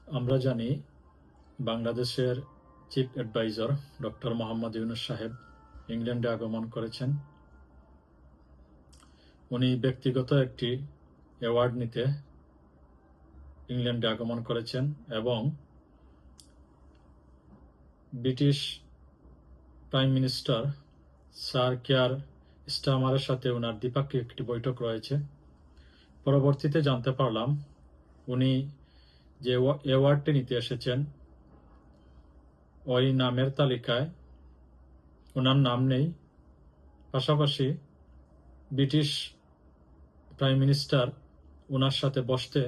আমরা জানি বাংলাদেশের chief adviser doctor Mohammad Yunus সাহেব ইংল্যান্ডে আগমন করেছেন। উনি ব্যক্তিগত একটি অ্যাওয়ার্ড নিতে ইংল্যান্ডে আগমন করেছেন এবং British prime minister sir Keir স্টারমারের সাথে ওনার দ্বিপাক্ষিক একটি বৈঠক রয়েছে। পরবর্তীতে জানতে পারলাম উনি যে অ্যাওয়ার্ডটি নিতে এসেছেন ওই নামের তালিকায় ওনার নাম নেই। পাশাপাশি ব্রিটিশ প্রাইম মিনিস্টার ওনার সাথে বসতে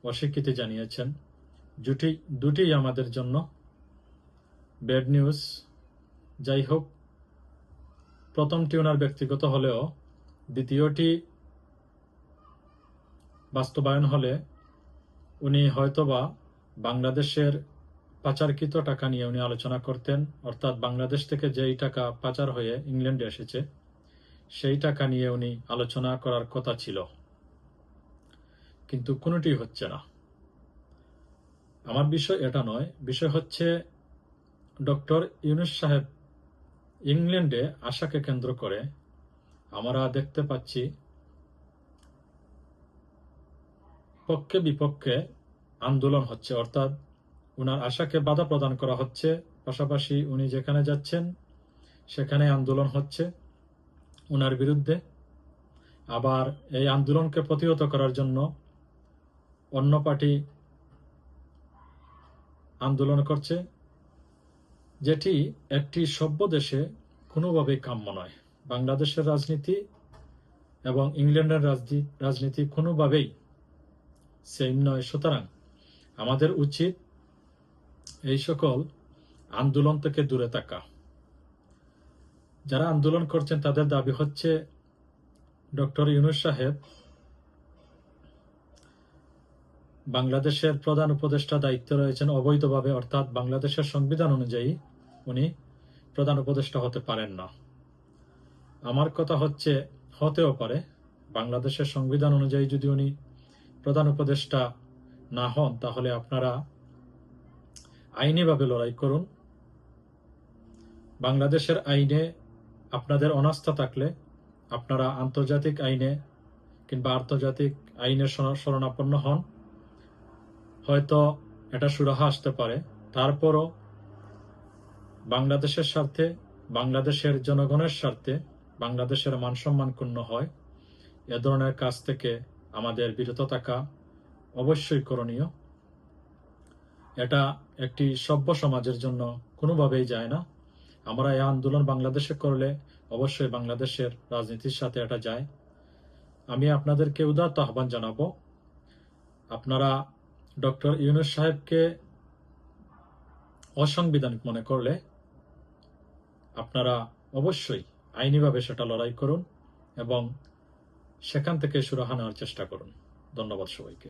অস্বীকৃতি জানিয়েছেন। দুটি আমাদের জন্য ব্যাড নিউজ। যাই হোক, প্রথমটি ওনার ব্যক্তিগত হলেও দ্বিতীয়টি বাস্তবায়ন হলে উনি হয়তোবা বাংলাদেশের পাচারকৃত টাকা নিয়ে উনি আলোচনা করতেন, অর্থাৎ বাংলাদেশ থেকে যেই টাকা পাচার হয়ে ইংল্যান্ডে এসেছে সেই টাকা নিয়ে উনি আলোচনা করার কথা ছিল, কিন্তু কোনোটি হচ্ছে না। আমার বিষয় এটা নয়, বিষয় হচ্ছে ডক্টর ইউনূস সাহেব ইংল্যান্ডে আসাকে কেন্দ্র করে আমরা দেখতে পাচ্ছি পক্ষে বিপক্ষে আন্দোলন হচ্ছে, অর্থাৎ উনার আশাকে বাধা প্রদান করা হচ্ছে। পাশাপাশি উনি যেখানে যাচ্ছেন সেখানে আন্দোলন হচ্ছে উনার বিরুদ্ধে। আবার এই আন্দোলনকে প্রতিহত করার জন্য অন্য পার্টি আন্দোলন করছে, যেটি একটি সভ্য দেশে কোনোভাবেই কাম্য নয়। বাংলাদেশের রাজনীতি এবং ইংল্যান্ডের রাজনীতি কোনোভাবেই সেম নয়। সুতরাং আমাদের উচিত এই সকল আন্দোলন থেকে দূরে থাকা। যারা আন্দোলন করছেন তাদের দাবি হচ্ছে ডক্টর ইউনূস সাহেব বাংলাদেশের প্রধান উপদেষ্টা দায়িত্বে রয়েছেন অবৈধভাবে, অর্থাৎ বাংলাদেশের সংবিধান অনুযায়ী উনি প্রধান উপদেষ্টা হতে পারেন না। আমার কথা হচ্ছে হতেও পারে, বাংলাদেশের সংবিধান অনুযায়ী যদি উনি প্রধান উপদেষ্টা না হন তাহলে আপনারা আইনিভাবে লড়াই করুন। বাংলাদেশের আইনে আপনাদের অনাস্থা থাকলে আপনারা আন্তর্জাতিক আইনে কিংবা আন্তর্জাতিক আইনের শরণাপন্ন হন, হয়তো এটা সুরাহা আসতে পারে। তারপরও বাংলাদেশের স্বার্থে, বাংলাদেশের জনগণের স্বার্থে, বাংলাদেশের মানসম্মান ক্ষুণ্ণ হয়, এ ধরনের কাজ থেকে আমাদের বিরত থাকা অবশ্যই করণীয়। এটা একটি সভ্য সমাজের জন্য কোনোভাবেই যায় না। আমরা এই আন্দোলন বাংলাদেশে করলে অবশ্যই বাংলাদেশের রাজনীতির সাথে এটা যায়। আমি আপনাদেরকে উদাত্ত আহ্বান জানাবো, আপনারা ডক্টর ইউনূস সাহেবকে অসাংবিধানিক মনে করলে আপনারা অবশ্যই আইনিভাবে সেটা লড়াই করুন এবং সেখান থেকে সুরাহা নেওয়ার চেষ্টা করুন। ধন্যবাদ সবাইকে।